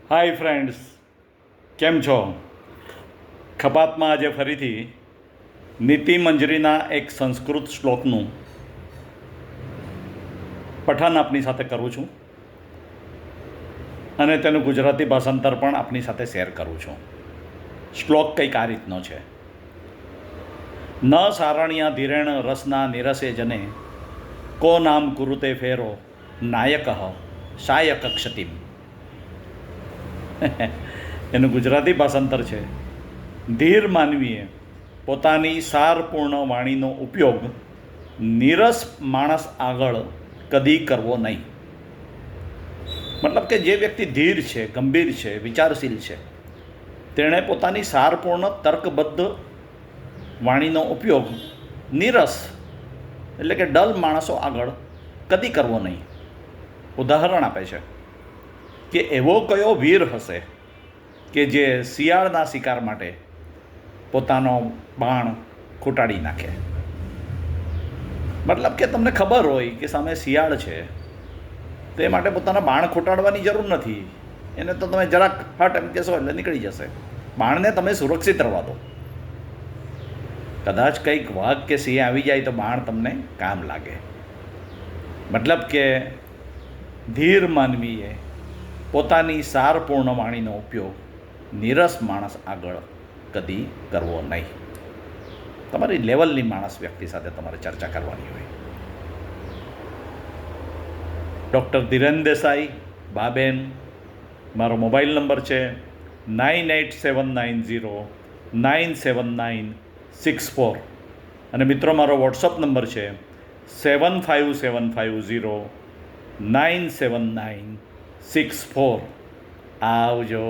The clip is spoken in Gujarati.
હાય ફ્રેન્ડ્સ, કેમ છો? ખપાતમાં આજે ફરીથી નીતિ મંજરીના એક સંસ્કૃત શ્લોકનું પઠન આપની સાથે કરું છું અને તેનું ગુજરાતી ભાષાંતર પણ આપની સાથે શેર કરું છું. શ્લોક કંઈક આ રીતનો છે: ન સારણ્યા ધીરેણ રસના નિરસે જને કો નામ કુરુતે ફેરો નાયક શાયક ક્ષતિમ. એનું ગુજરાતી ભાષાંતર છે: ધીર માનવીએ પોતાની સારપૂર્ણ વાણીનો ઉપયોગ નીરસ માણસ આગળ કદી કરવો નહીં. મતલબ કે જે વ્યક્તિ ધીર છે, ગંભીર છે, વિચારશીલ છે, તેણે પોતાની સારપૂર્ણ તર્કબદ્ધ વાણીનો ઉપયોગ નીરસ એટલે કે ડલ માણસો આગળ કદી કરવો નહીં. ઉદાહરણ આપે છે કે એવો કયો વીર હશે કે જે શિયાળના શિકાર માટે પોતાનો બાણ ખૂટાડી નાખે. મતલબ કે તમને ખબર હોય કે સામે શિયાળ છે, તે માટે પોતાના બાણ ખૂટાડવાની જરૂર નથી. એને તો તમે જરાક હટ એમ કહેશો એટલે નીકળી જશે. બાણને તમે સુરક્ષિત રહેવા દો. કદાચ કંઈક વાઘ કે સિંહ આવી જાય તો બાણ તમને કામ લાગે. મતલબ કે ધીર માનવીએ પોતાની સારપૂર્ણ વાણીનો ઉપયોગ નીરસ માણસ આગળ કદી કરવો નહીં. તમારી લેવલની માણસ વ્યક્તિ સાથે તમારે ચર્ચા કરવાની હોય. ડૉક્ટર ધીરેન દેસાઈ, બાબેન. મારો મોબાઈલ નંબર છે 9879097964 અને મિત્રો મારો વોટ્સઅપ નંબર છે 7575097964. આવજો.